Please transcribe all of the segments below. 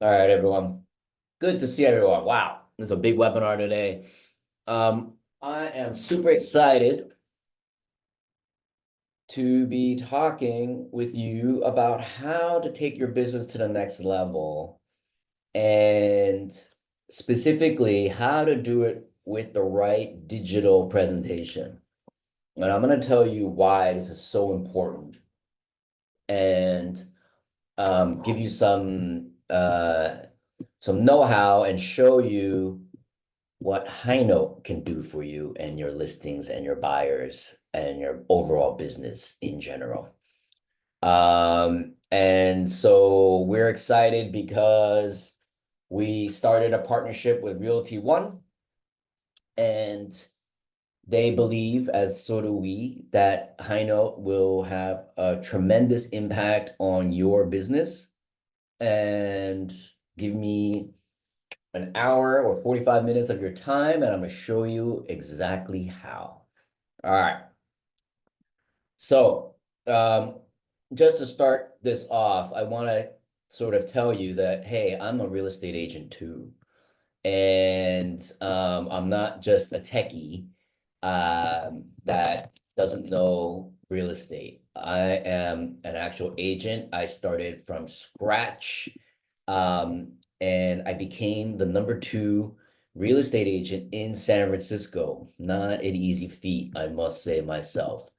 All right, everyone. Good to see everyone. Wow, this is a big webinar today. I am super excited to be talking with you about how to take your business to the next level and specifically how to do it with the right digital presentation. And I'm going to tell you why this is so important and give you some know-how and show you what Highnote can do for you and your listings and your buyers and your overall business in general. And so we're excited because we started a partnership with Realty One, and they believe, as so do we, that Highnote will have a tremendous impact on your business and give me an hour or 45 minutes of your time, and I'm going to show you exactly how. All right. So, just to start this off, I want to sort of tell you that, hey, I'm a real estate agent too. And I'm not just a techie that doesn't know real estate. I am an actual agent. I started from scratch, um, and I became the number 2 real estate agent in San Francisco. Not an easy feat, I must say myself.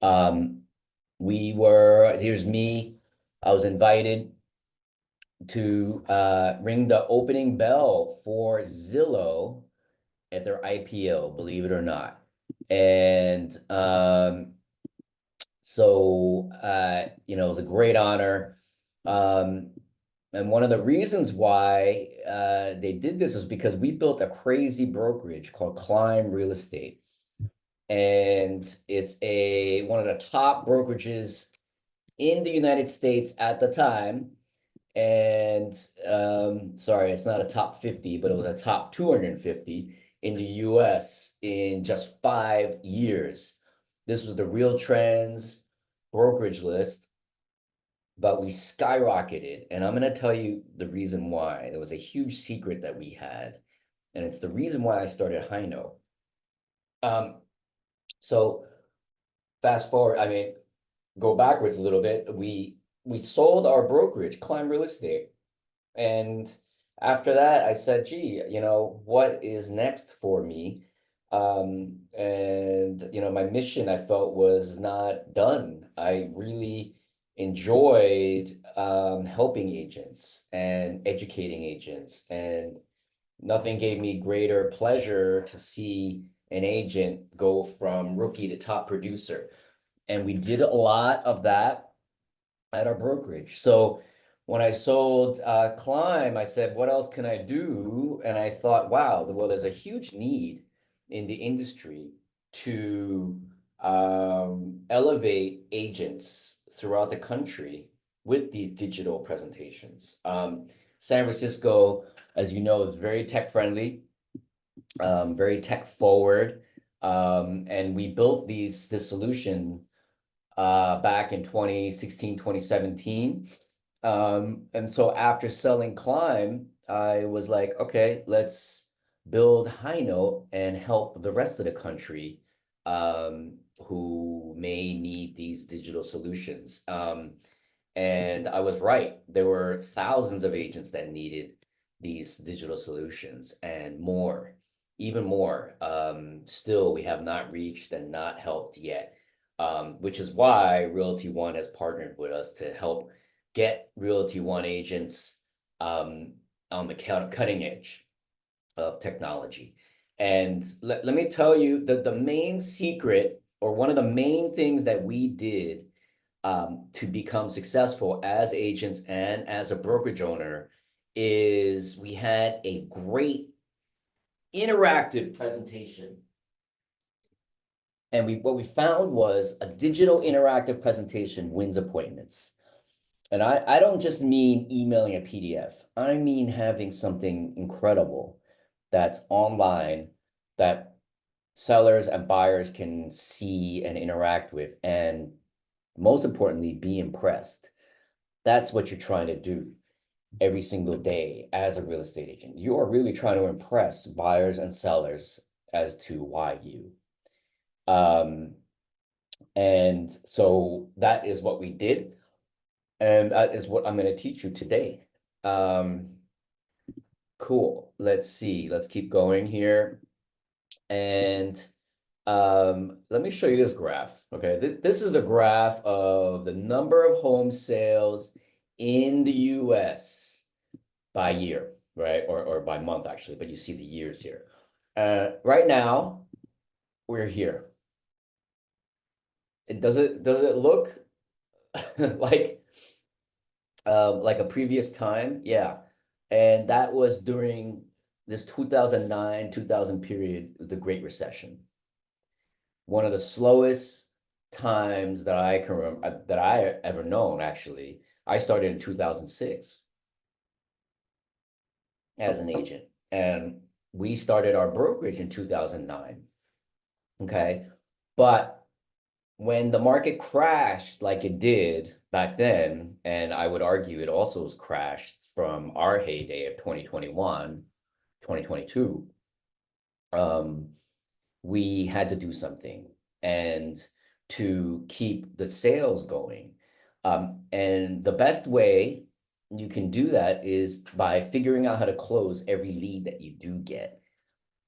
Um, here's me. I was invited to ring the opening bell for Zillow at their IPO, believe it or not. And it was a great honor. Um, and one of the reasons why they did this is because we built a crazy brokerage called Climb Real Estate. And it's one of the top brokerages in the United States at the time. And sorry, it's not a top 50, but it was a top 250 in the US in just 5 years. This was the Real Trends brokerage list, but we skyrocketed. And I'm going to tell you the reason why. There was a huge secret that we had, and it's the reason why I started Highnote. So fast forward, go backwards a little bit. We sold our brokerage, Climb Real Estate. And after that, I said, gee, what is next for me? My mission I felt was not done. I really enjoyed helping agents and educating agents, and nothing gave me greater pleasure to see an agent go from rookie to top producer. And we did a lot of that at our brokerage. So when I sold Climb, I said, what else can I do? And I thought, wow, well, there's a huge need in the industry to elevate agents throughout the country with these digital presentations. San Francisco, as you know, is very tech friendly, very tech forward. And we built this solution back in 2016, 2017. And so after selling Climb, I was like, okay, let's build Highnote and help the rest of the country who may need these digital solutions. And I was right. There were thousands of agents that needed these digital solutions and more, even more. Still, we have not reached and not helped yet, which is why Realty One has partnered with us to help get Realty One agents on the cutting edge of technology. And let me tell you that the main secret, or one of the main things that we did to become successful as agents and as a brokerage owner, is we had a great interactive presentation. And what we found was a digital interactive presentation wins appointments. And I don't just mean emailing a PDF. I mean having something incredible that's online that sellers and buyers can see and interact with, and most importantly, be impressed. That's what you're trying to do. every single day as a real estate agent. You are really trying to impress buyers and sellers as to why you. Um, and so that is what we did. And that is what I'm going to teach you today. Um, cool. Let's see. Let's keep going here. And let me show you this graph. Okay, this is a graph of the number of home sales in the US by year, right? Or by month, actually, but you see the years here. Right now, we're here. Does it look like a previous time? Yeah. And that was during this 2009, 2000 period, the Great Recession. One of the slowest times that I can remember, that I ever known, actually. I started in 2006 as an agent, and we started our brokerage in 2009. Okay. But when the market crashed like it did back then, and I would argue it also was crashed from our heyday of 2021, 2022, um, we had to do something and to keep the sales going. And the best way you can do that is by figuring out how to close every lead that you do get.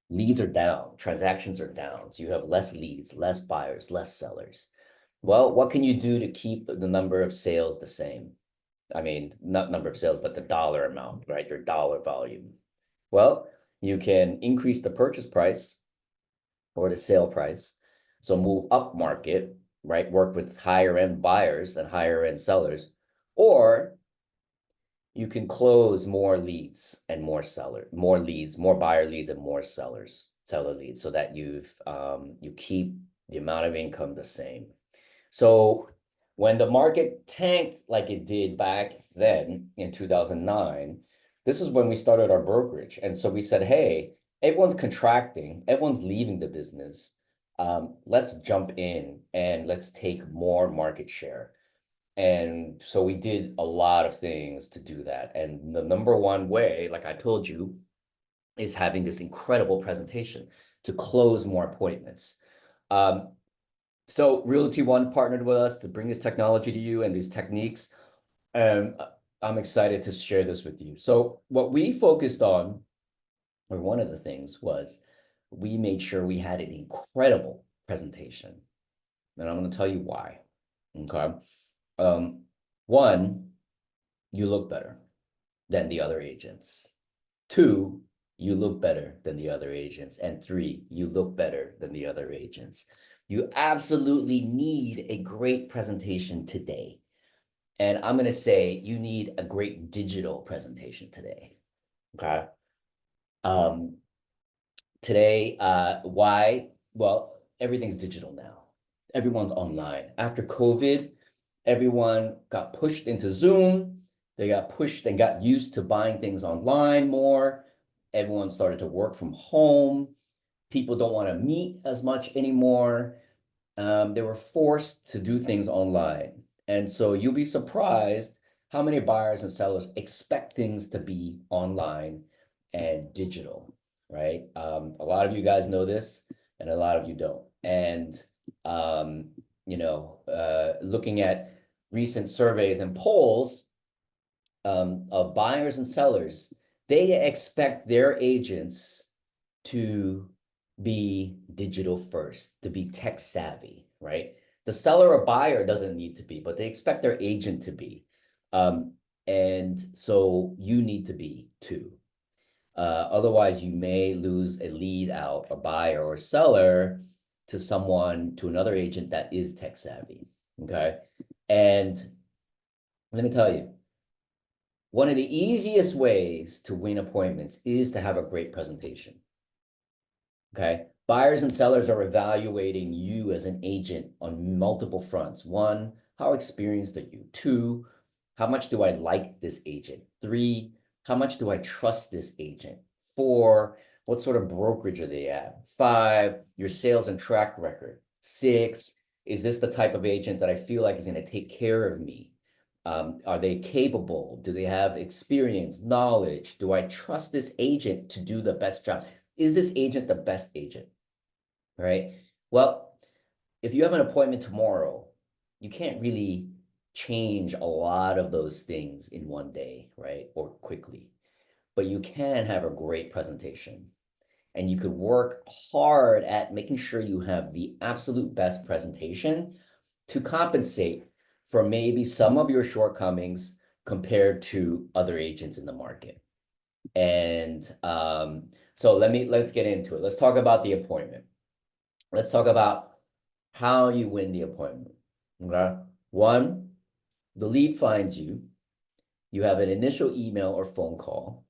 Leads are down, transactions are down. So you have less leads, less buyers, less sellers. Well, what can you do to keep the number of sales the same? I mean, not number of sales, but the dollar amount, right? Your dollar volume. Well, you can increase the purchase price or the sale price. So move up market, right? Work with higher end buyers and higher end sellers. Or you can close more leads and more leads, more buyer leads and more seller leads, so that you keep the amount of income the same. So when the market tanked like it did back then in 2009, this is when we started our brokerage. And so we said, hey, everyone's contracting, everyone's leaving the business. Let's jump in and let's take more market share. And so we did a lot of things to do that. And the number one way, like I told you, is having this incredible presentation to close more appointments. Um, so Realty One partnered with us to bring this technology to you and these techniques. And I'm excited to share this with you. So what we focused on, or one of the things was, we made sure we had an incredible presentation. And I'm going to tell you why. Okay. Um, One, you look better than the other agents. Two, you look better than the other agents. And three, you look better than the other agents. You absolutely need a great presentation today. And I'm going to say you need a great digital presentation today. Okay. Um, Today, why? Well, everything's digital now. Everyone's online. After COVID, everyone got pushed into Zoom. They got pushed and got used to buying things online more. Everyone started to work from home. People don't want to meet as much anymore. They were forced to do things online. And so you'll be surprised how many buyers and sellers expect things to be online and digital, right? A lot of you guys know this and a lot of you don't. And, um, looking at recent surveys and polls of buyers and sellers, they expect their agents to be digital first, to be tech savvy, right? The seller or buyer doesn't need to be, but they expect their agent to be. Um, and so you need to be too. Otherwise, you may lose a lead out, a buyer or seller to another agent that is tech savvy. Okay. And let me tell you, one of the easiest ways to win appointments is to have a great presentation. Okay. Buyers and sellers are evaluating you as an agent on multiple fronts. One, how experienced are you? Two, how much do I like this agent? Three, how much do I trust this agent? Four, what sort of brokerage are they at? Five, your sales and track record. Six, is this the type of agent that I feel like is going to take care of me? Are they capable? Do they have experience, knowledge? Do I trust this agent to do the best job? Is this agent the best agent? Right? Well, if you have an appointment tomorrow, you can't really change a lot of those things in one day, right? Or quickly, but you can have a great presentation and you could work hard at making sure you have the absolute best presentation to compensate for maybe some of your shortcomings compared to other agents in the market. And so let's get into it. Let's talk about the appointment. Let's talk about how you win the appointment. Okay. One, the lead finds you. You have an initial email or phone call.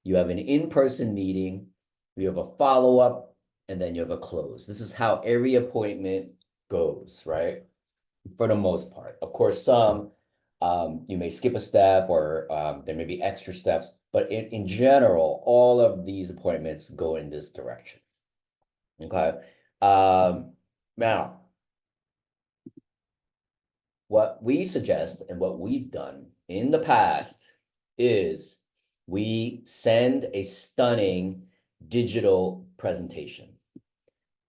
You have an in-person meeting. You have a follow-up, and then you have a close. This is how every appointment goes, right? For the most part. Of course, some you may skip a step or there may be extra steps, but in general, all of these appointments go in this direction. Okay. Now, what we suggest and what we've done in the past is we send a stunning digital presentation.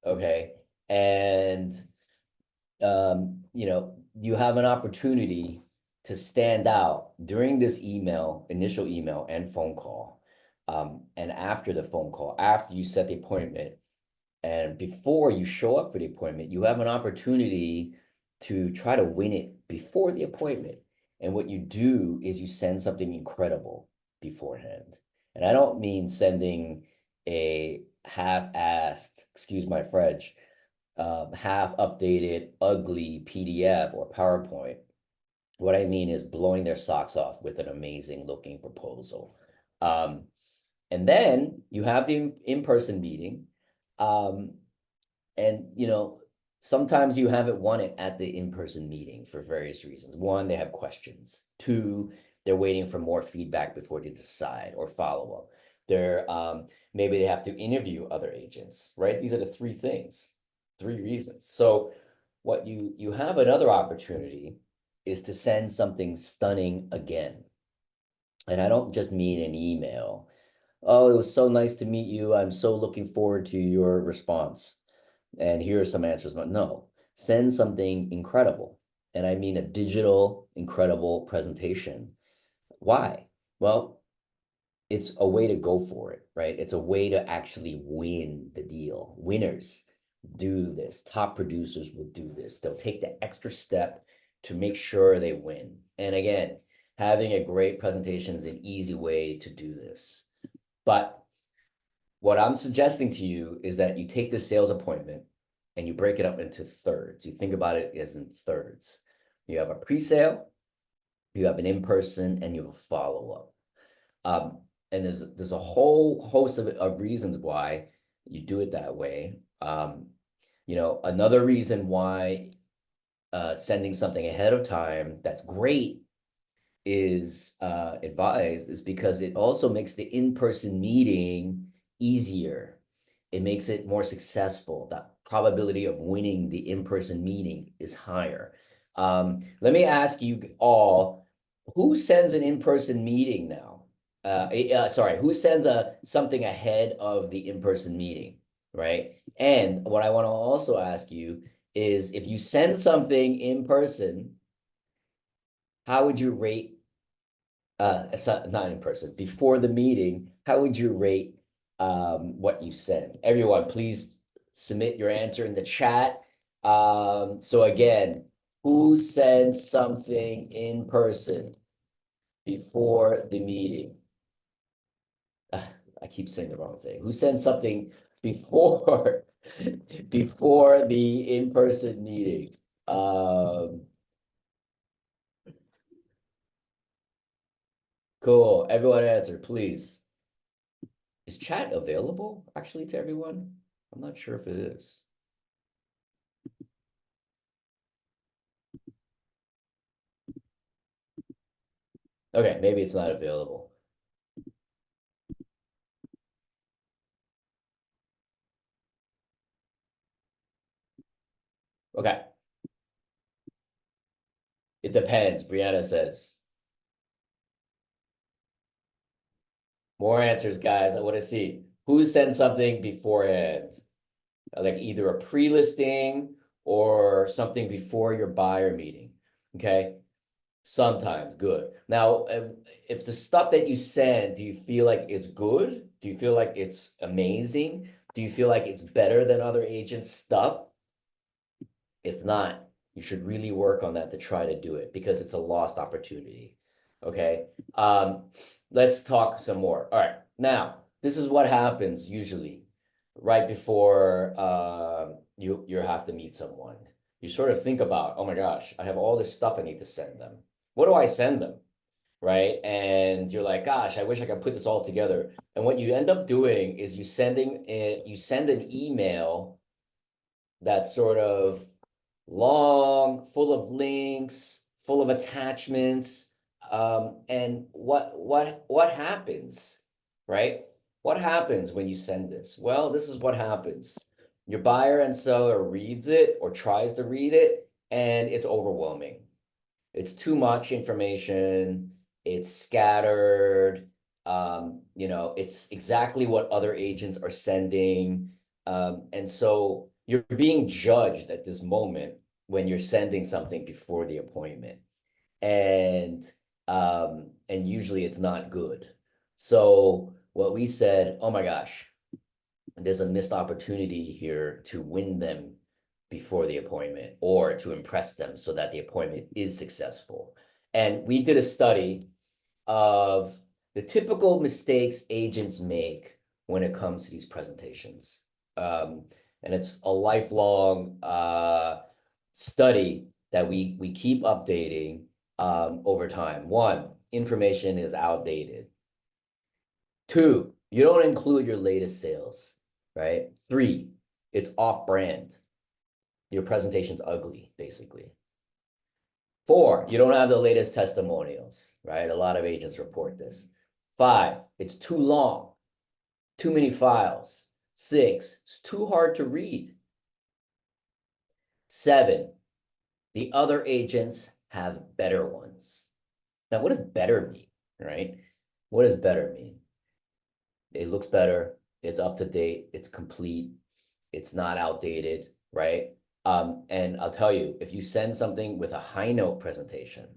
Okay. And you have an opportunity to stand out during this initial email and phone call, and after the phone call, after you set the appointment, and before you show up for the appointment, you have an opportunity to try to win it before the appointment. And what you do is you send something incredible beforehand. And I don't mean sending a half-assed, excuse my French, half updated, ugly PDF or PowerPoint. What I mean is blowing their socks off with an amazing looking proposal. And then you have the in-person meeting. And sometimes you haven't won it at the in-person meeting for various reasons. One, they have questions. Two, they're waiting for more feedback before they decide or follow up. Maybe they have to interview other agents, right? These are the three things. Three reasons. So what you have another opportunity is to send something stunning again. And I don't just mean an email. Oh, it was so nice to meet you. I'm so looking forward to your response. And here are some answers. No, send something incredible. And I mean a digital, incredible presentation. Why? Well, it's a way to go for it, right? It's a way to actually win the deal. Winners do this. Top producers will do this. They'll take the extra step to make sure they win. And again, having a great presentation is an easy way to do this. But what I'm suggesting to you is that you take the sales appointment and you break it up into thirds. You think about it as in thirds. You have a pre-sale, you have an in-person, and you have a follow-up. And there's a whole host of reasons why you do it that way. Another reason why sending something ahead of time that's great is advised is because it also makes the in-person meeting easier. It makes it more successful. The probability of winning the in-person meeting is higher. Let me ask you all, who sends an in-person meeting now? Sorry, who sends something ahead of the in-person meeting, right? And what I want to also ask you is if you send something in person, how would you rate, it's not in person, before the meeting, how would you rate what you send? Everyone, please submit your answer in the chat. So again, who sends something in person before the meeting? I keep saying the wrong thing. Who sends something before before the in-person meeting? Cool. Everyone answer, please. Is chat available actually to everyone? I'm not sure if it is. Okay, maybe it's not available. Okay. It depends. Brianna says. More answers, guys. I want to see who sent something beforehand, like either a pre-listing or something before your buyer meeting. Okay. Sometimes good. Now, if the stuff that you send, do you feel like it's good? Do you feel like it's amazing? Do you feel like it's better than other agents' stuff? If not, you should really work on that to try to do it because it's a lost opportunity. Okay. Let's talk some more. All right. Now, this is what happens usually right before you have to meet someone. You sort of think about, oh my gosh, I have all this stuff I need to send them. What do I send them? Right? And you're like, gosh, I wish I could put this all together. And what you end up doing is you send an email that's sort of long, full of links, full of attachments. And what happens, right? What happens when you send this? Well, this is what happens. Your buyer and seller reads it or tries to read it, and it's overwhelming. It's too much information. It's scattered. It's exactly what other agents are sending. And so you're being judged at this moment when you're sending something before the appointment. And usually it's not good. So what we said, oh my gosh, there's a missed opportunity here to win them before the appointment or to impress them so that the appointment is successful. And we did a study of the typical mistakes agents make when it comes to these presentations. And it's a lifelong study that we keep updating over time. One, information is outdated. Two, you don't include your latest sales, right? Three, it's off-brand. Your presentation's ugly, basically. Four, you don't have the latest testimonials, right? A lot of agents report this. Five, it's too long, too many files. Six, it's too hard to read. Seven, the other agents have better ones. Now, what does better mean, right? What does better mean? It looks better, it's up to date, it's complete, it's not outdated, right? And I'll tell you, if you send something with a Highnote presentation,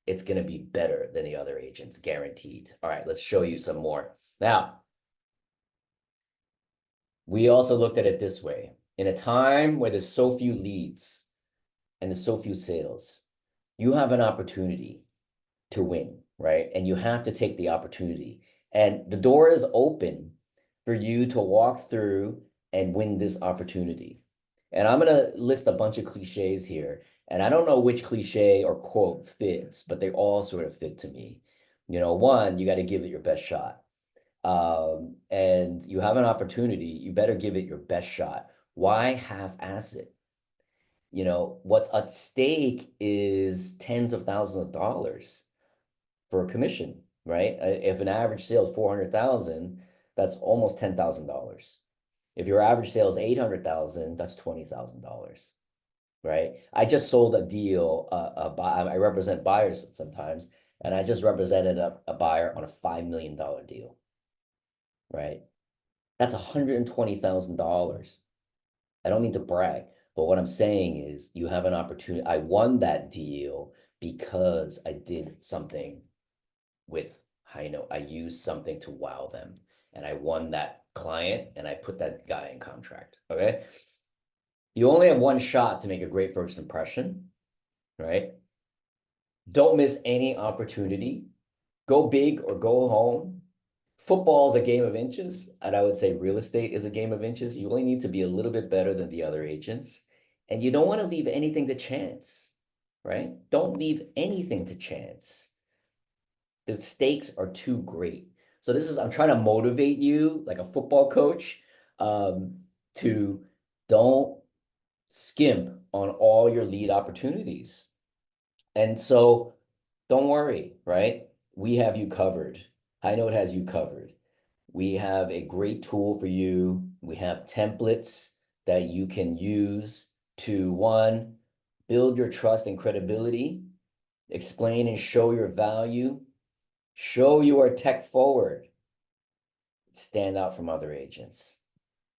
it's going to be better than the other agents, guaranteed. All right, let's show you some more. Now, we also looked at it this way. In a time where there's so few leads and there's so few sales, you have an opportunity to win, right? And you have to take the opportunity. And the door is open for you to walk through and win this opportunity. And I'm going to list a bunch of cliches here. And I don't know which cliche or quote fits, but they all sort of fit to me. One, you got to give it your best shot. And you have an opportunity, you better give it your best shot. Why half-ass it? What's at stake is tens of thousands of dollars for a commission, right? If an average sale is 400,000, that's almost $10,000. If your average sale is 800,000, that's $20,000, right? I just sold a deal. I represent buyers sometimes, and I just represented a buyer on a $5 million deal, right? That's $120,000. I don't mean to brag, but what I'm saying is you have an opportunity. I won that deal because I did something with Highnote. I used something to wow them, and I won that client, and I put that guy in contract. Okay. You only have one shot to make a great first impression, right? Don't miss any opportunity. Go big or go home. Football is a game of inches, and I would say real estate is a game of inches. You only need to be a little bit better than the other agents, and you don't want to leave anything to chance, right? Don't leave anything to chance. The stakes are too great. So I'm trying to motivate you like a football coach, to don't skimp on all your lead opportunities. And so don't worry, right? We have you covered. Highnote has you covered. We have a great tool for you. We have templates that you can use to, one, build your trust and credibility explain and show your value, show you are tech forward, stand out from other agents.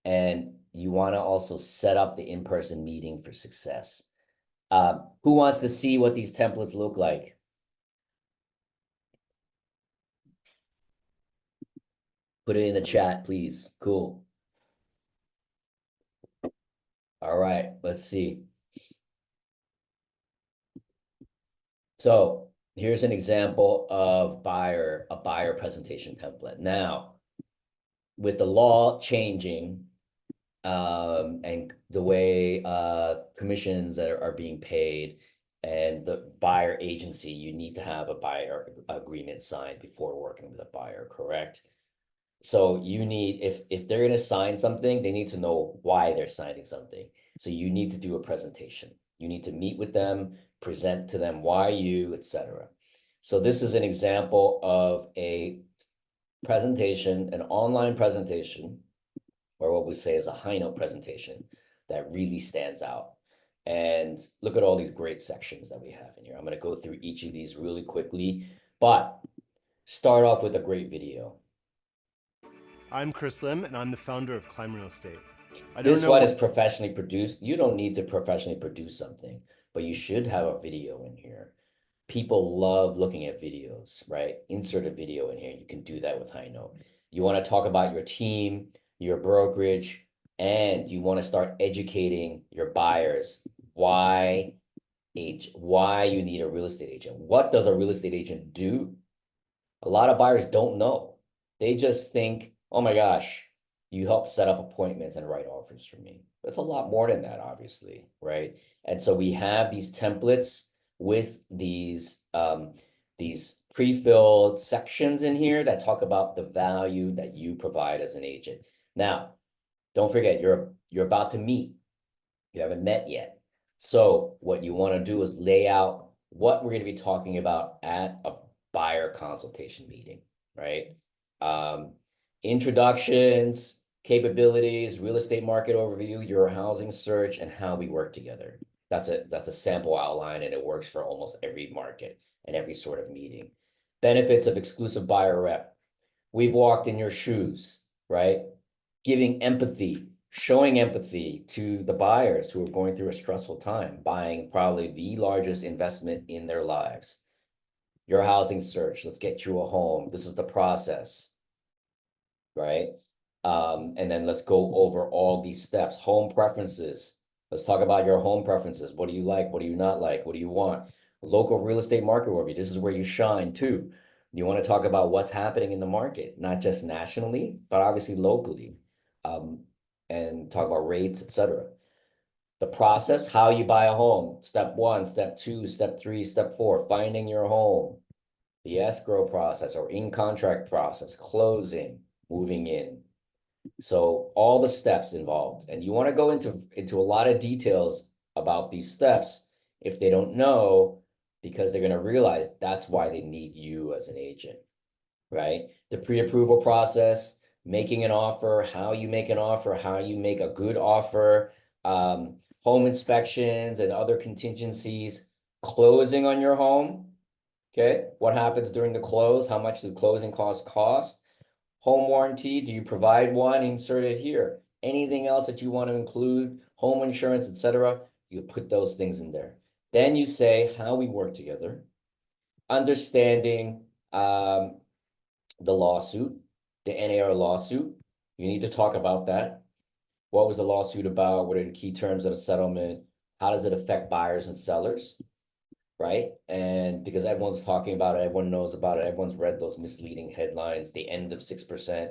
And you want to also set up the in-person meeting for success. Who wants to see what these templates look like? Put it in the chat, please. Cool. All right, let's see. So here's an example of a buyer presentation template. Now, with the law changing, and the way commissions are being paid and the buyer agency, you need to have a buyer agreement signed before working with a buyer, correct? So you need, if they're gonna sign something, they need to know why they're signing something. So you need to do a presentation. You need to meet with them, present to them why you, etc. So this is an example of a presentation, an online presentation, or what we say is a Highnote presentation that really stands out. And look at all these great sections that we have in here. I'm going to go through each of these really quickly, but start off with a great video. I'm Chris Lim, and I'm the founder of Climb Real Estate. This one is professionally produced. You don't need to professionally produce something, but you should have a video in here. People love looking at videos, right? Insert a video in here. You can do that with Highnote. You want to talk about your team, your brokerage, and you want to start educating your buyers why you need a real estate agent. What does a real estate agent do? A lot of buyers don't know. They just think, oh my gosh, you help set up appointments and write offers for me. It's a lot more than that, obviously, right? And so we have these templates with these pre-filled sections in here that talk about the value that you provide as an agent. Now, don't forget, you're about to meet. You haven't met yet. So what you want to do is lay out what we're going to be talking about at a buyer consultation meeting, right? Introductions, capabilities, real estate market overview, your housing search, and how we work together. That's a sample outline, and it works for almost every market and every sort of meeting. Benefits of exclusive buyer rep. We've walked in your shoes, right? Giving empathy, showing empathy to the buyers who are going through a stressful time, buying probably the largest investment in their lives. Your housing search, let's get you a home. This is the process, right? And then let's go over all these steps. Home preferences. Let's talk about your home preferences. What do you like? What do you not like? What do you want? Local real estate market overview. This is where you shine too. You want to talk about what's happening in the market, not just nationally, but obviously locally, and talk about rates, etc. The process, how you buy a home. Step 1, step 2, step 3, step 4, finding your home. The escrow process or in contract process, closing, moving in. So all the steps involved, and you want to go into a lot of details about these steps if they don't know, because they're going to realize that's why they need you as an agent, right? The pre-approval process, making an offer, how you make an offer, how you make a good offer, home inspections and other contingencies, closing on your home. Okay, what happens during the close? How much do closing costs cost? Home warranty, do you provide one? Insert it here. Anything else that you want to include, home insurance, etc., you put those things in there. Then you say how we work together, understanding the lawsuit, the NAR lawsuit. You need to talk about that. What was the lawsuit about? What are the key terms of the settlement? How does it affect buyers and sellers? Right? And because everyone's talking about it, everyone knows about it, everyone's read those misleading headlines, the end of 6%,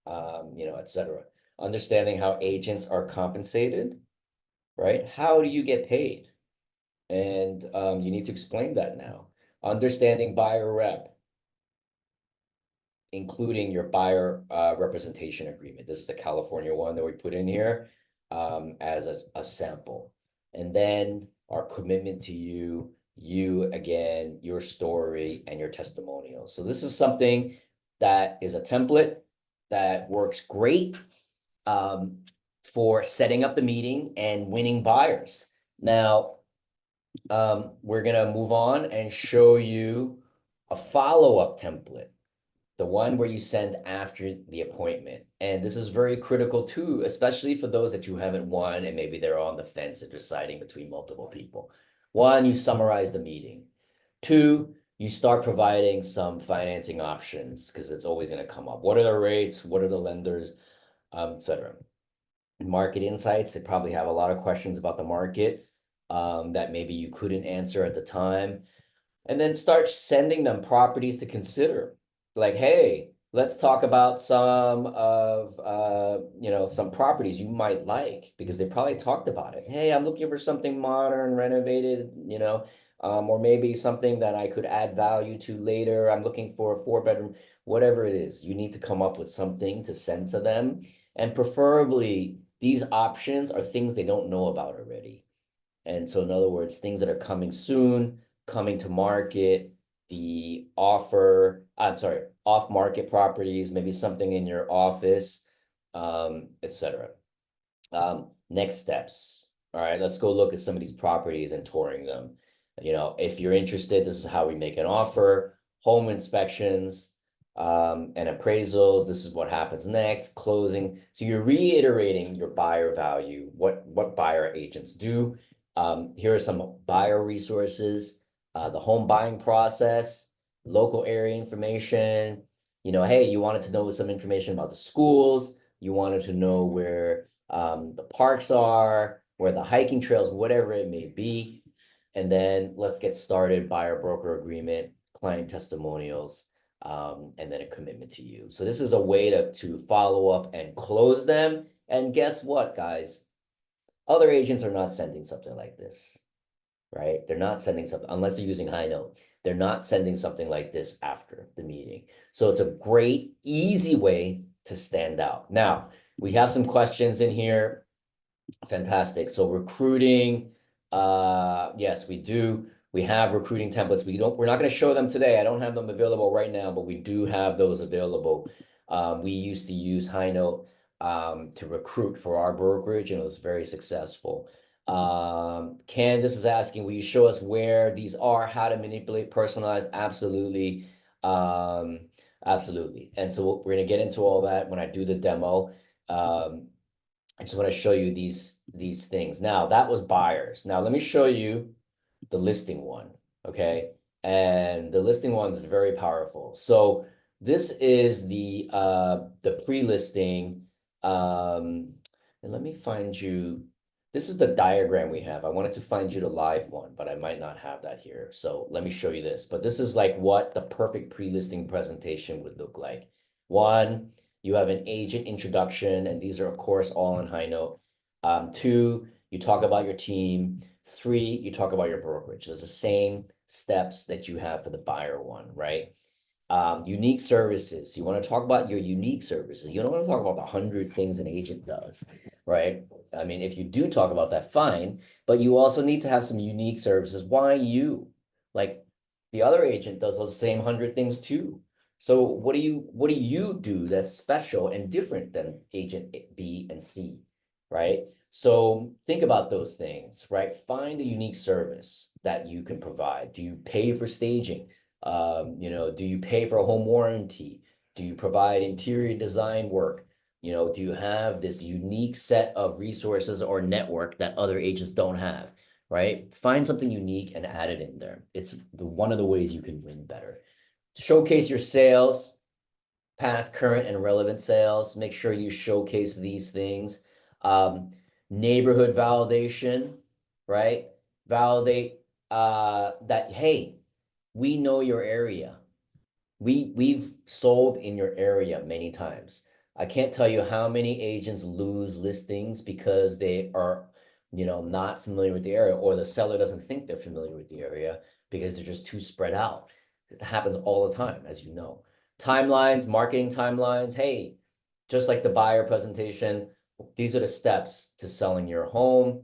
etc. Understanding how agents are compensated, right? How do you get paid? And you need to explain that now. Understanding buyer rep, including your buyer representation agreement. This is the California one that we put in here as a sample. And then our commitment to you again, your story, and your testimonial. So this is something that is a template that works great for setting up the meeting and winning buyers. Now, We're gonna move on and show you a follow-up template, the one where you send after the appointment. And this is very critical too, especially for those that you haven't won and maybe they're on the fence and deciding between multiple people. One, you summarize the meeting. Two, you start providing some financing options because it's always going to come up. What are the rates? What are the lenders, etc. Market insights, they probably have a lot of questions about the market that maybe you couldn't answer at the time, and then start sending them properties to consider. Like, hey, let's talk about some of some properties you might like because they probably talked about it. Hey, I'm looking for something modern, renovated, or maybe something that I could add value to later. I'm looking for a four-bedroom, whatever it is. You need to come up with something to send to them. And preferably, these options are things they don't know about already. And so, in other words, things that are coming soon, coming to market, off market properties, maybe something in your office, etc. Next steps. All right, let's go look at some of these properties and touring them. If you're interested, this is how we make an offer, home inspections, and appraisals. This is what happens next, closing. So you're reiterating your buyer value, what buyer agents do. Here are some buyer resources, the home buying process, local area information. Hey, you wanted to know some information about the schools. You wanted to know where the parks are, where the hiking trails, whatever it may be. And then let's get started, buyer broker agreement, client testimonials, and then a commitment to you. So this is a way to follow up and close them. And guess what, guys? Other agents are not sending something like this, right? They're not sending something, unless they're using Highnote. They're not sending something like this after the meeting. So it's a great, easy way to stand out. Now, we have some questions in here. Fantastic. So recruiting, yes, we do. We have recruiting templates. We're not going to show them today. I don't have them available right now, but we do have those available. We used to use Highnote to recruit for our brokerage, and it was very successful. Candace is asking, will you show us where these are, how to manipulate, personalize? Absolutely. Absolutely. And so we're going to get into all that when I do the demo. I just want to show you these things. Now, that was buyers. Now, let me show you the listing one, okay? And the listing one is very powerful. So this is the pre-listing. And let me find you, this is the diagram we have. I wanted to find you the live one, but I might not have that here. So let me show you this. But this is like what the perfect pre-listing presentation would look like. One, you have an agent introduction, and these are, of course, all on Highnote. Two, you talk about your team. Three, you talk about your brokerage. There's the same steps that you have for the buyer one, right? Unique services. You want to talk about your unique services. You don't want to talk about the 100 things an agent does, right? I mean, if you do talk about that, fine, but you also need to have some unique services. Why you? Like the other agent does those same 100 things too. So what do you do that's special and different than agent B and C, right? So think about those things, right? Find a unique service that you can provide. Do you pay for staging? Do you pay for a home warranty? Do you provide interior design work? Do you have this unique set of resources or network that other agents don't have, right? Find something unique and add it in there. It's one of the ways you can win better. Showcase your sales, past, current, and relevant sales. Make sure you showcase these things. Um, Neighborhood validation, right? Validate that, hey, we know your area. We've sold in your area many times. I can't tell you how many agents lose listings because they are, not familiar with the area, or the seller doesn't think they're familiar with the area because they're just too spread out. It happens all the time, as you know. Timelines, marketing timelines. Hey, just like the buyer presentation, these are the steps to selling your home.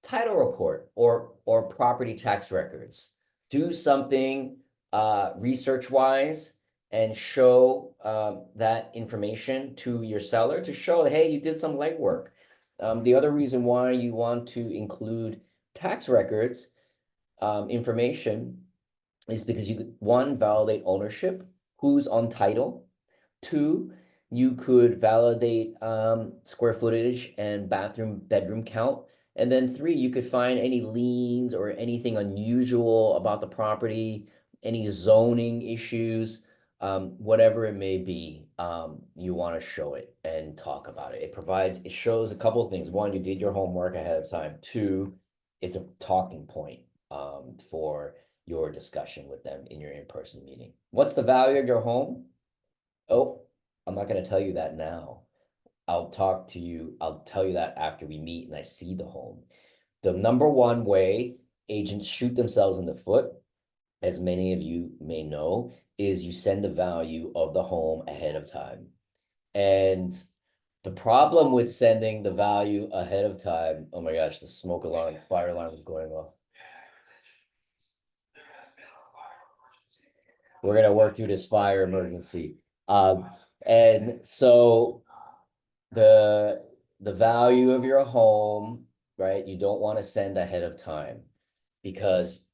Title report or property tax records. Do something research wise and show that information to your seller to show, hey, you did some legwork. The other reason why you want to include tax records information is because you could, one, validate ownership, who's on title. Two, you could validate square footage and bedroom count. And then three, you could find any liens or anything unusual about the property, any zoning issues, whatever it may be, you want to show it and talk about it. It shows a couple of things. One, you did your homework ahead of time. Two, it's a talking point for your discussion with them in your in-person meeting. What's the value of your home? Oh, I'm not going to tell you that now. I'll tell you that after we meet and I see the home. The number one way agents shoot themselves in the foot, as many of you may know, is you send the value of the home ahead of time. And the problem with sending the value ahead of time, oh my gosh, the smoke alarm, fire alarm is going off. We're gonna work through this fire emergency. And so the value of your home, right? You don't want to send ahead of time because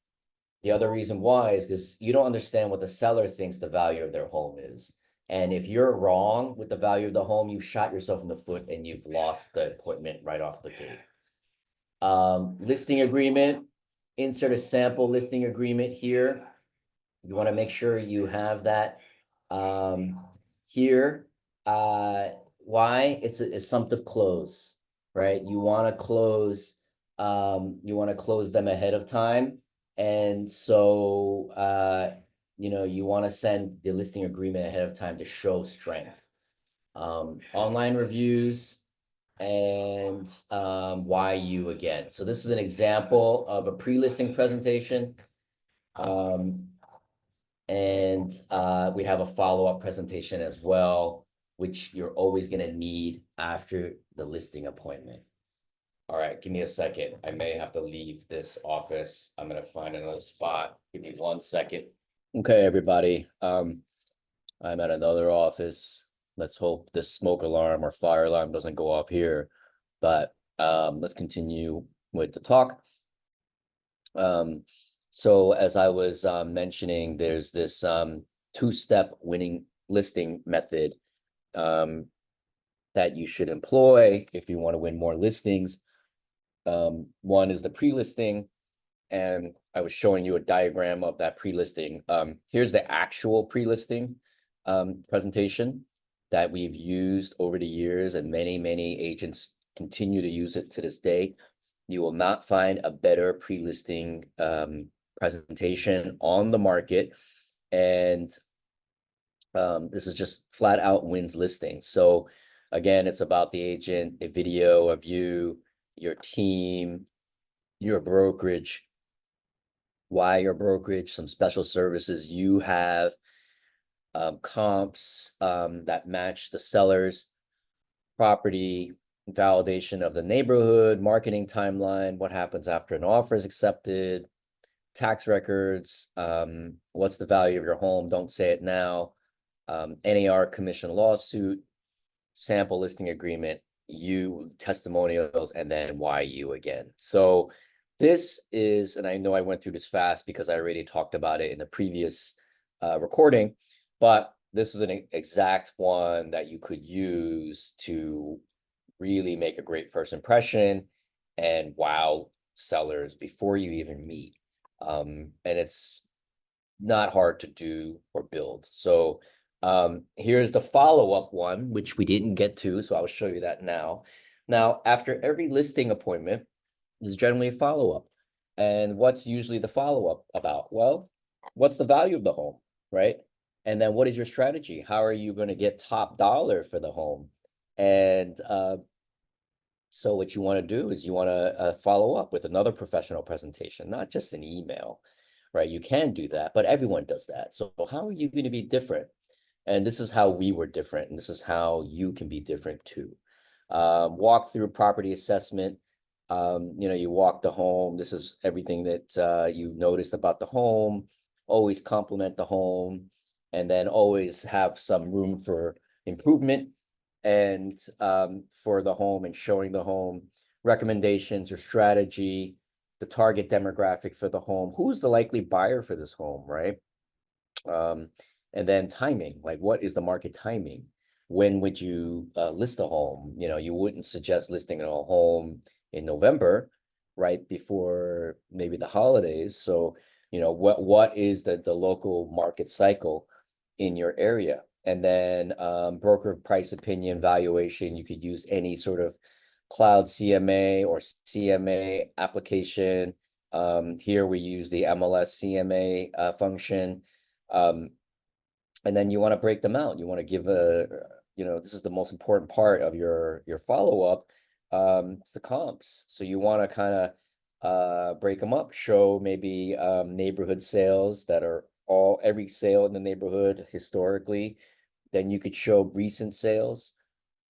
the other reason why is because you don't understand what the seller thinks the value of their home is. And if you're wrong with the value of the home, you've shot yourself in the foot and you've lost the appointment right off the gate. Listing agreement, insert a sample listing agreement here. You want to make sure you have that here. Why? It's a assumptive close, right? You want to close them ahead of time. And so you want to send the listing agreement ahead of time to show strength. Online reviews and why you again. So this is an example of a pre-listing presentation. And we have a follow-up presentation as well, which you're always going to need after the listing appointment. All right, give me a second. I may have to leave this office. I'm going to find another spot. Give me 1 second. Okay, everybody. I'm at another office. Let's hope the smoke alarm or fire alarm doesn't go off here. But let's continue with the talk. So as I was mentioning, there's this two-step winning listing method that you should employ if you want to win more listings. One is the pre-listing, and I was showing you a diagram of that pre-listing. Here's the actual pre-listing presentation that we've used over the years, and many agents continue to use it to this day. You will not find a better pre-listing presentation on the market. And this is just flat out wins listings. So again, it's about the agent, a video of you, your team, your brokerage, why your brokerage, some special services you have, comps that match the seller's property, validation of the neighborhood, marketing timeline, what happens after an offer is accepted, tax records, what's the value of your home, don't say it now, NAR commission lawsuit, sample listing agreement, you testimonials, and then why you again. So this is, and I know I went through this fast because I already talked about it in the previous recording, but this is an exact one that you could use to really make a great first impression and wow sellers before you even meet. And it's not hard to do or build. So here's the follow-up one, which we didn't get to, so I'll show you that now. Now, after every listing appointment, there's generally a follow-up. And what's usually the follow-up about? Well, what's the value of the home, right? And then what is your strategy? How are you going to get top dollar for the home? And so what you want to do is you want to follow up with another professional presentation, not just an email, right? You can do that, but everyone does that. So how are you going to be different? And this is how we were different, and this is how you can be different too. Walk through property assessment. You walk the home. This is everything that you noticed about the home. Always compliment the home, and then always have some room for improvement and for the home and showing the home recommendations or strategy. the target demographic for the home, who's the likely buyer for this home, right? Um, and then timing, like what is the market timing? When would you list a home? You know, you wouldn't suggest listing a home in November, right before maybe the holidays. So, you know, what is the local market cycle in your area? And then broker price opinion valuation, you could use any sort of cloud CMA or CMA application. Here we use the MLS CMA function. Um, and then you want to break them out. You want to give a, you know, this is the most important part of your follow-up. It's the comps. So you want to kind of break them up, show maybe neighborhood sales that are every sale in the neighborhood historically. Then you could show recent sales.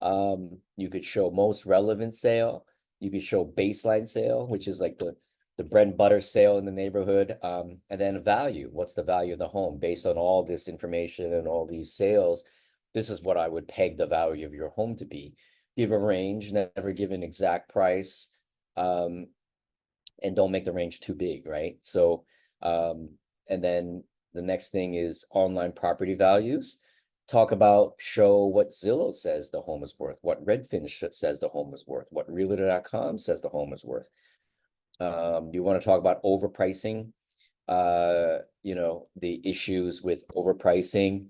You could show most relevant sale. You could show baseline sale, which is like the bread and butter sale in the neighborhood. And then value. What's the value of the home based on all this information and all these sales? This is what I would peg the value of your home to be. Give a range, never give an exact price. And don't make the range too big, right? So, and then the next thing is online property values. Talk about, show what Zillow says the home is worth, what Redfin says the home is worth, what Realtor.com says the home is worth. You want to talk about overpricing, you know, the issues with overpricing.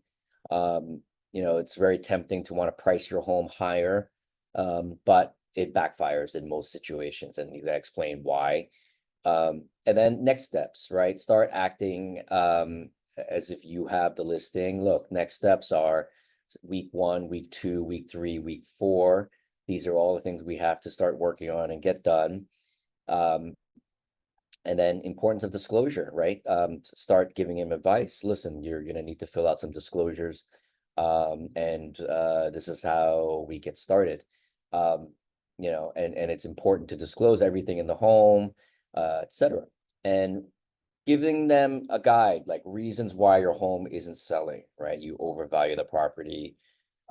You know, it's very tempting to want to price your home higher, but it backfires in most situations, and you gotta explain why. And then next steps, right? Start acting as if you have the listing. Look, next steps are week 1, week 2, week 3, week 4. These are all the things we have to start working on and get done. And then importance of disclosure, right? Start giving him advice. Listen, you're gonna need to fill out some disclosures. And this is how we get started. You know, and it's important to disclose everything in the home, etc. And giving them a guide, like reasons why your home isn't selling, right? You overvalue the property.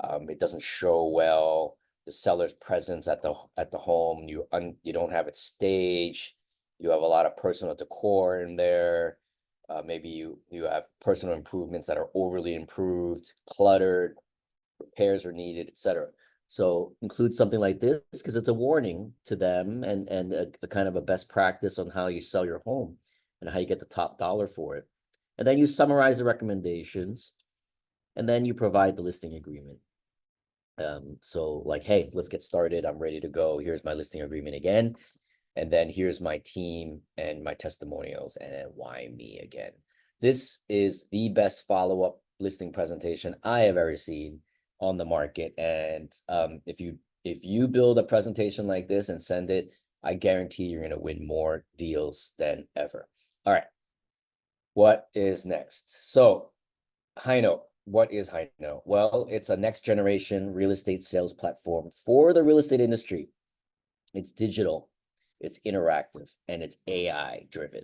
It doesn't show well. The seller's presence at the home, you don't have it staged. You have a lot of personal decor in there. Maybe you have personal improvements that are overly improved, cluttered, repairs are needed, etc. So include something like this because it's a warning to them and a kind of a best practice on how you sell your home and how you get the top dollar for it. And then you summarize the recommendations, and then you provide the listing agreement. So like, hey, let's get started. I'm ready to go. Here's my listing agreement again. And then here's my team and my testimonials, and then why me again. This is the best follow-up listing presentation I have ever seen on the market. And if you build a presentation like this and send it, I guarantee you're going to win more deals than ever. All right. What is next? So Highnote. What is Highnote? Well, it's a next generation real estate sales platform for the real estate industry. It's digital, it's interactive, and it's AI driven.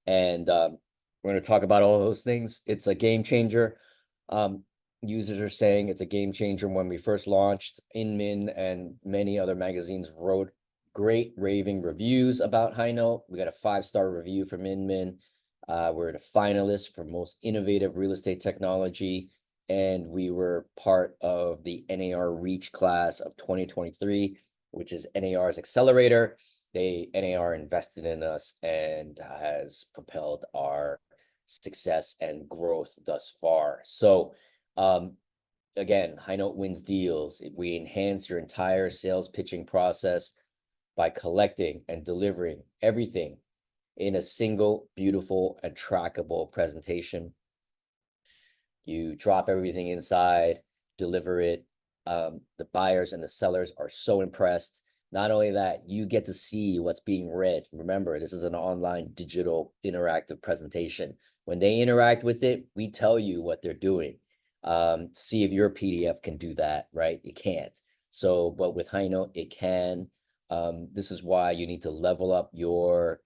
And we're going to talk about all those things. It's a game changer. Users are saying it's a game changer. When we first launched, Inman and many other magazines wrote great raving reviews about Highnote. We got a 5-star review from Inman. We're a finalist for most innovative real estate technology, and we were part of the NAR Reach class of 2023, which is NAR's accelerator. NAR invested in us and has propelled our success and growth thus far. So again, Highnote wins deals. We enhance your entire sales pitching process by collecting and delivering everything in a single, beautiful, and trackable presentation. You drop everything inside, deliver it. The buyers and the sellers are so impressed. Not only that, you get to see what's being read. Remember, this is an online, digital, interactive presentation. When they interact with it, we tell you what they're doing. See if your PDF can do that, right? It can't. So, but with Highnote, it can. This is why you need to level up your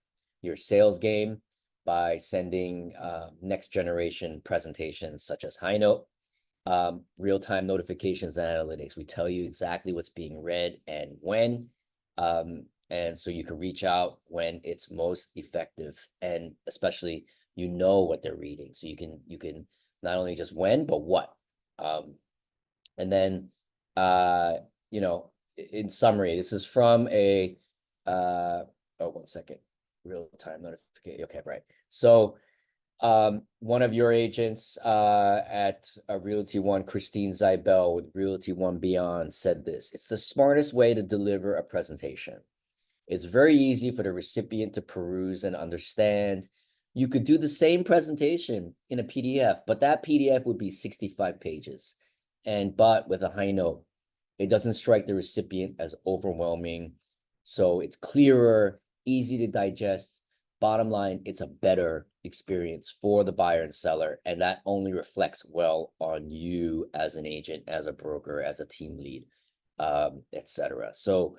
sales game by sending next generation presentations such as Highnote, real-time notifications and analytics. We tell you exactly what's being read and when. And so you can reach out when it's most effective, and especially what they're reading. So you can not only just when, but what. And then uh, in summary, this is from a oh, 1 second, real time notification. Okay, right. So one of your agents at Realty One, Christine Zybel with Realty One Beyond, said this: "It's the smartest way to deliver a presentation. It's very easy for the recipient to peruse and understand. You could do the same presentation in a PDF, but that PDF would be 65 pages. But with a Highnote, it doesn't strike the recipient as overwhelming. So it's clearer, easy to digest. Bottom line, it's a better experience for the buyer and seller, and that only reflects well on you as an agent, as a broker, as a team lead, etc." So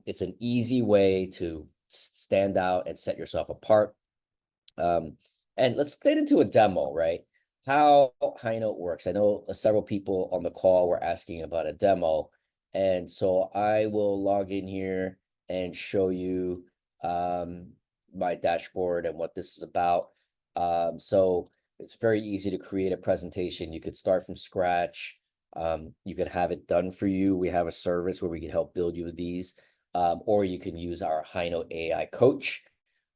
it's an easy way to stand out and set yourself apart. And let's get into a demo, right? How Highnote works. I know several people on the call were asking about a demo. And so I will log in here and show you my dashboard and what this is about. So it's very easy to create a presentation. You could start from scratch. You can have it done for you. We have a service where we can help build you these. Or you can use our Highnote AI coach,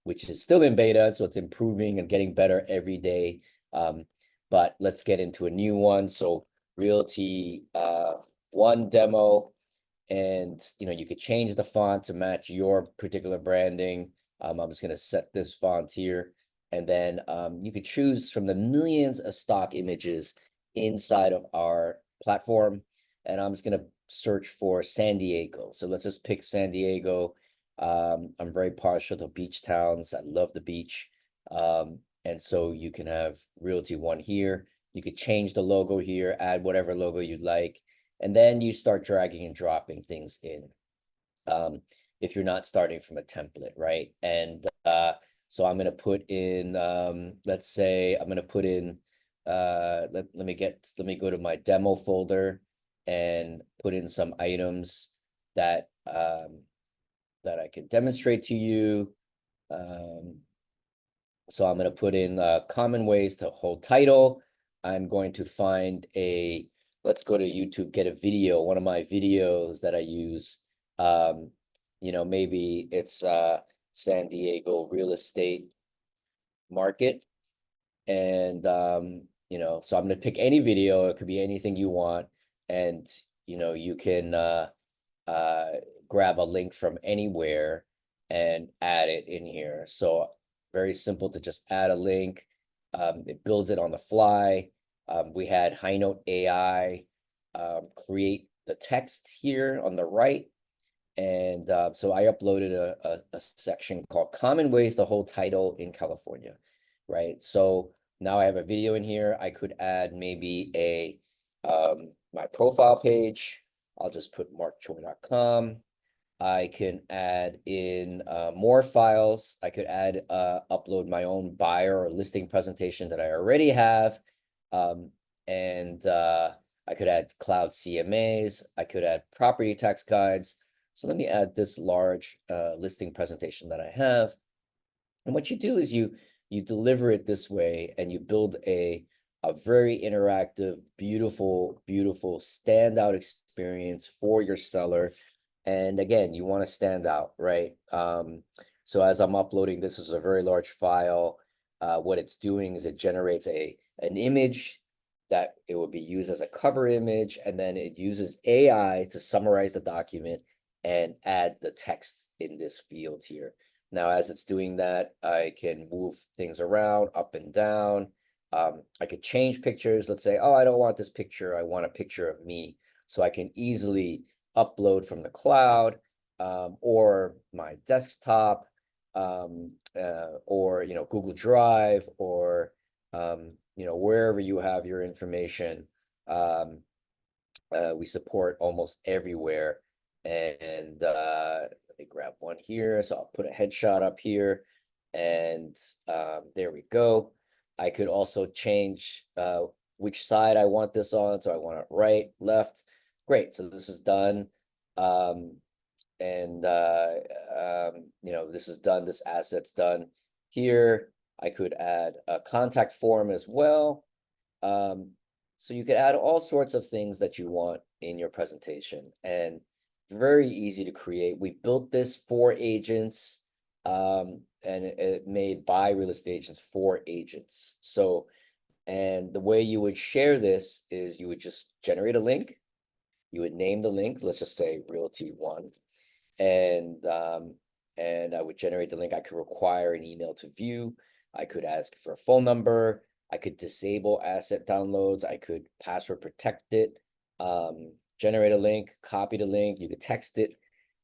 which is still in beta, so it's improving and getting better every day. But let's get into a new one. So Realty One demo, and you could change the font to match your particular branding. I'm just going to set this font here, and then you could choose from the millions of stock images inside of our platform. And I'm just going to search for San Diego. So let's just pick San Diego. I'm very partial to beach towns. I love the beach. And so you can have Realty One here. You could change the logo here, add whatever logo you'd like, and then you start dragging and dropping things in. If you're not starting from a template, right? And so I'm gonna put in, let's say I'm gonna put in, let me go to my demo folder and put in some items that that I can demonstrate to you. So I'm going to put in common ways to hold title. I'm going to find let's go to YouTube, get a video, one of my videos that I use. Maybe it's San Diego real estate market. And, so I'm going to pick any video. It could be anything you want. And, you can grab a link from anywhere and add it in here. So very simple to just add a link. It builds it on the fly. We had Highnote AI create the text here on the right. And so I uploaded a section called Common Ways to Hold Title in California, right? So now I have a video in here. I could add maybe my profile page. I'll just put markchoi.com. I can add in more files. I could upload my own buyer or listing presentation that I already have. And I could add cloud CMAs. I could add property tax guides. So let me add this large listing presentation that I have. And what you do is you deliver it this way, and you build a very interactive, beautiful standout experience for your seller. And again, you want to stand out, right? So as I'm uploading, this is a very large file. What it's doing is it generates an image that it will be used as a cover image, and then it uses AI to summarize the document and add the text in this field here. Now, as it's doing that, I can move things around up and down. I could change pictures. Let's say, oh, I don't want this picture. I want a picture of me. So I can easily upload from the cloud or my desktop or Google Drive or wherever you have your information. We support almost everywhere. And let me grab one here. So I'll put a headshot up here, and there we go. I could also change which side I want this on. So I want it right, left. Great. So this is done. this is done, this asset's done here. I could add a contact form as well. So you could add all sorts of things that you want in your presentation, and very easy to create. We built this for agents, and it made by real estate agents for agents. So, and the way you would share this is you would just generate a link. You would name the link, let's just say Realty One, and I would generate the link. I could require an email to view. I could ask for a phone number. I could disable asset downloads. I could password protect it. Generate a link, copy the link. You could text it.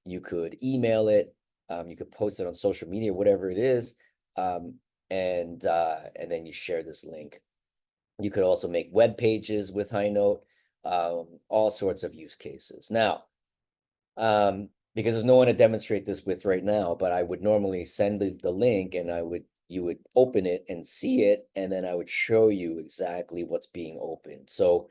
You could email it. You could post it on social media, whatever it is. And then you share this link. You could also make web pages with Highnote, all sorts of use cases. Now, because there's no one to demonstrate this with right now, but I would normally send the link, and you would open it and see it, and then I would show you exactly what's being opened. So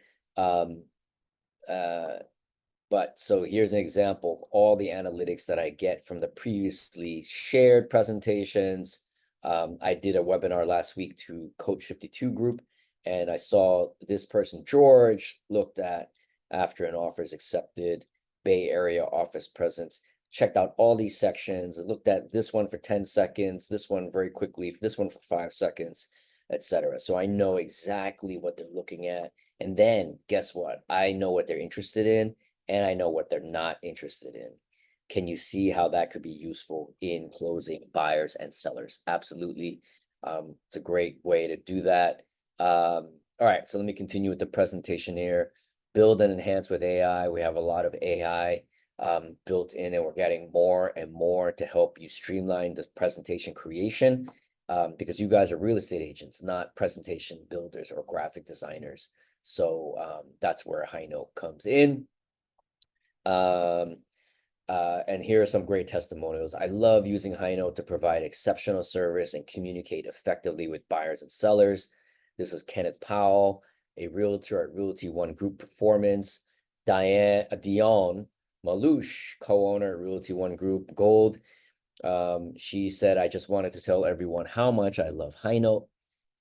so here's an example of all the analytics that I get from the previously shared presentations. I did a webinar last week to Coach 52 group, and I saw this person, George, looked at after an offer is accepted, Bay Area office presence, checked out all these sections, and looked at this one for 10 seconds, this one very quickly, this one for 5 seconds, etc. So I know exactly what they're looking at. And then guess what? I know what they're interested in, and I know what they're not interested in. Can you see how that could be useful in closing buyers and sellers? Absolutely. It's a great way to do that. All right, so let me continue with the presentation here. Build and enhance with AI. We have a lot of AI built in, and we're getting more and more to help you streamline the presentation creation, because you guys are real estate agents, not presentation builders or graphic designers. So that's where Highnote comes in. And here are some great testimonials. I love using Highnote to provide exceptional service and communicate effectively with buyers and sellers. This is Kenneth Powell, a realtor at Realty One Group Performance. Dion Malouche, co-owner at Realty One Group Gold. She said, I just wanted to tell everyone how much I love Highnote.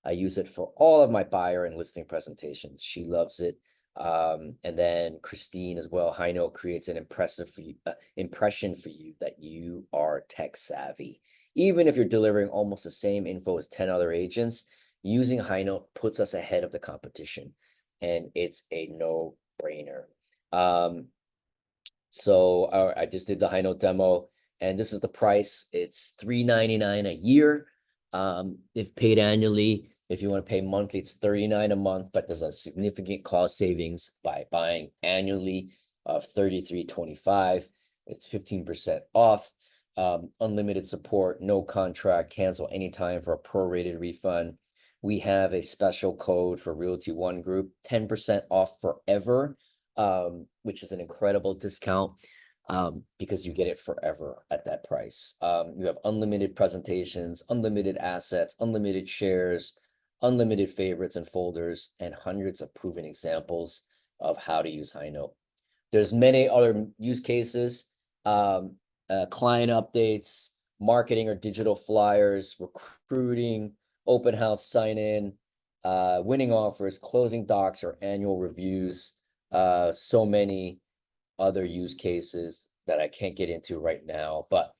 I use it for all of my buyer and listing presentations. She loves it. And then Christine as well. Highnote creates an impression for you that you are tech savvy. Even if you're delivering almost the same info as 10 other agents, using Highnote puts us ahead of the competition, and it's a no-brainer. So I just did the Highnote demo, and this is the price. It's $3.99 a year. If paid annually. If you want to pay monthly, it's $39 a month, but there's a significant cost savings by buying annually of $33.25. It's 15% off. Unlimited support, no contract, cancel anytime for a prorated refund. We have a special code for Realty One Group, 10% off forever, which is an incredible discount, because you get it forever at that price. You have unlimited presentations, unlimited assets, unlimited shares, unlimited favorites and folders, and hundreds of proven examples of how to use Highnote. There's many other use cases, client updates, marketing or digital flyers, recruiting, open house sign-in, winning offers, closing docs or annual reviews, so many other use cases that I can't get into right now. But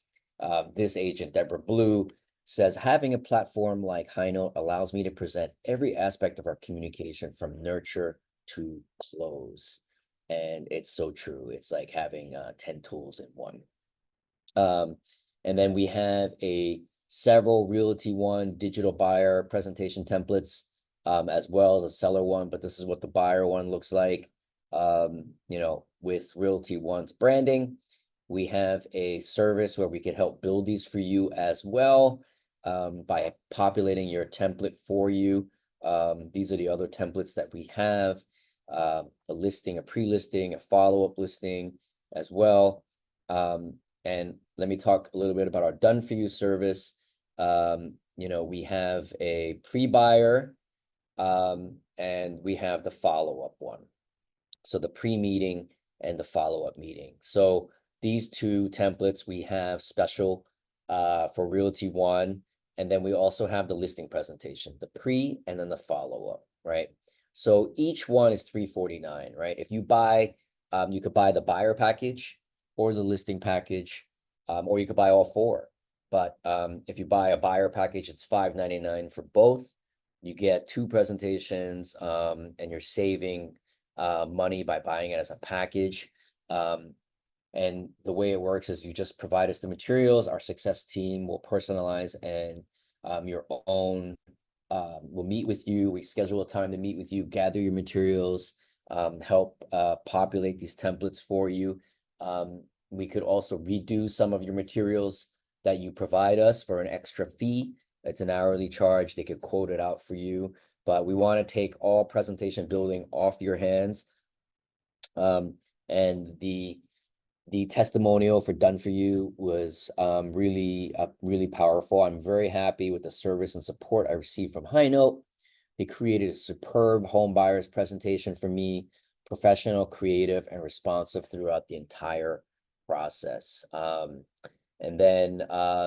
this agent, Deborah Blue, says, having a platform like Highnote allows me to present every aspect of our communication from nurture to close. And it's so true. It's like having 10 tools in one. And then we have several Realty One digital buyer presentation templates, as well as a seller one, but this is what the buyer one looks like. With Realty One's branding. We have a service where we can help build these for you as well, by populating your template for you. These are the other templates that we have, a listing, a pre-listing, a follow-up listing as well. And let me talk a little bit about our done for you service. We have a pre-buyer, and we have the follow-up one. So the pre-meeting and the follow-up meeting. So these two templates we have special for Realty One, and then we also have the listing presentation, the pre and then the follow-up, right? So each one is $349, right? If you buy, you could buy the buyer package or the listing package, or you could buy all four. But if you buy a buyer package, it's $599 for both. You get two presentations, and you're saving money by buying it as a package. And the way it works is you just provide us the materials. Our success team will personalize and your own we'll meet with you. We schedule a time to meet with you, gather your materials, help populate these templates for you. We could also redo some of your materials that you provide us for an extra fee. It's an hourly charge. They could quote it out for you, but we want to take all presentation building off your hands. And the testimonial for Done For You was really powerful. I'm very happy with the service and support I received from Highnote. They created a superb home buyers presentation for me, professional, creative, and responsive throughout the entire process. And then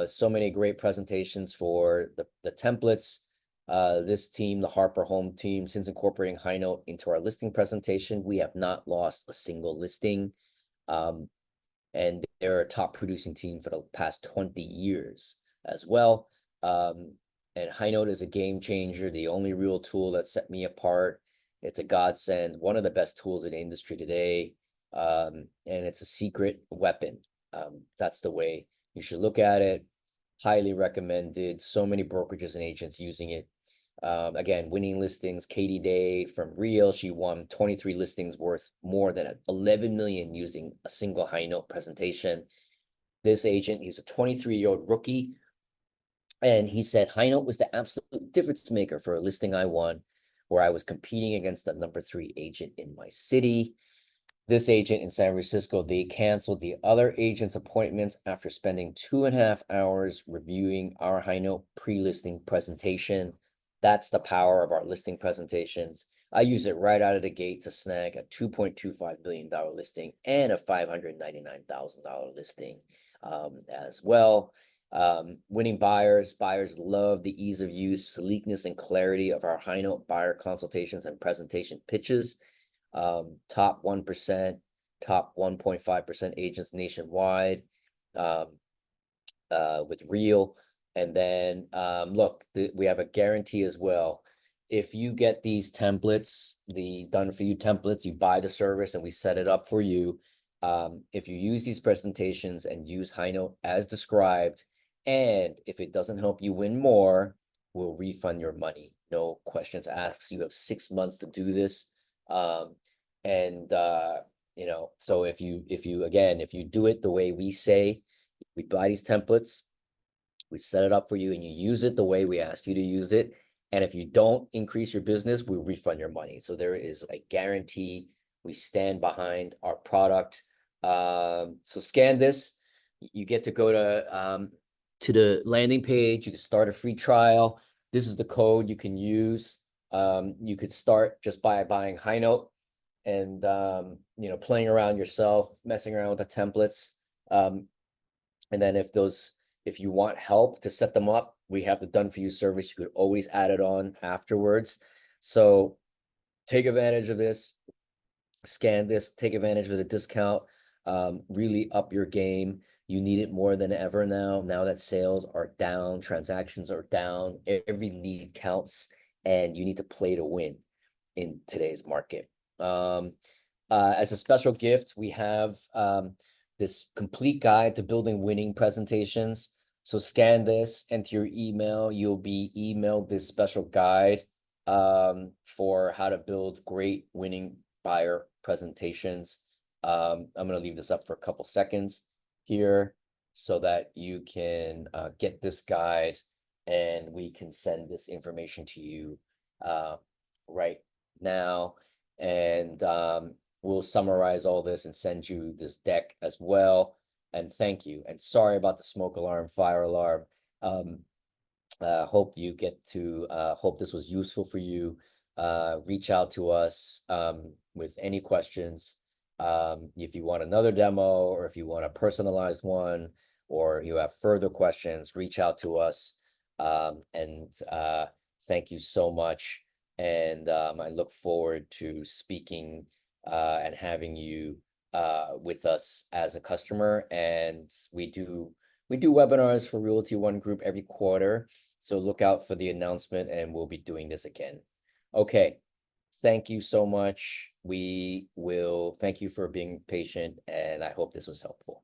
so many great presentations for the templates. This team, the Harper Home team, since incorporating Highnote into our listing presentation, we have not lost a single listing. And they're a top producing team for the past 20 years as well. And Highnote is a game changer, the only real tool that set me apart. It's a godsend, one of the best tools in the industry today. And it's a secret weapon. That's the way you should look at it. Highly recommended. So many brokerages and agents using it. Again, winning listings, Katie Day from Real, she won 23 listings worth more than 11 million using a single Highnote presentation. This agent, he's a 23-year-old rookie, and he said Highnote was the absolute difference maker for a listing I won, where I was competing against the #3 agent in my city. This agent in San Francisco, they canceled the other agent's appointments after spending 2.5 hours reviewing our Highnote pre-listing presentation. That's the power of our listing presentations. I use it right out of the gate to snag a $2.25 billion listing and a $599,000 listing as well. Winning buyers love the ease of use, sleekness, and clarity of our Highnote buyer consultations and presentation pitches. Top 1%, top 1.5% agents nationwide, with Real. And then look, we have a guarantee as well. If you get these templates, the Done For You templates, you buy the service and we set it up for you. If you use these presentations and use Highnote as described, and if it doesn't help you win more, we'll refund your money. No questions asked. You have 6 months to do this. And you know, so if you do it the way we say, we buy these templates, we set it up for you, and you use it the way we ask you to use it. And if you don't increase your business, we refund your money. So there is a guarantee. We stand behind our product. So scan this. You get to go to the landing page. You can start a free trial. This is the code you can use. You could start just by buying Highnote and you know, playing around yourself, messing around with the templates. And then if you want help to set them up, we have the Done For You service. You could always add it on afterwards. So take advantage of this, scan this, take advantage of the discount, really up your game. You need it more than ever now that sales are down, transactions are down, every lead counts, and you need to play to win in today's market. As a special gift, we have this complete guide to building winning presentations. So scan this, enter your email. You'll be emailed this special guide for how to build great winning buyer presentations. I'm going to leave this up for a couple seconds here so that you can get this guide, and we can send this information to you right now. And we'll summarize all this and send you this deck as well. And thank you. And sorry about the smoke alarm, fire alarm. Hope you get to, hope this was useful for you. Reach out to us with any questions. If you want another demo, or if you want a personalized one, or you have further questions, reach out to us. And thank you so much. And I look forward to speaking and having you with us as a customer. And we do webinars for Realty One Group every quarter. So look out for the announcement, and we'll be doing this again. Okay. Thank you so much. Thank you for being patient, and I hope this was helpful.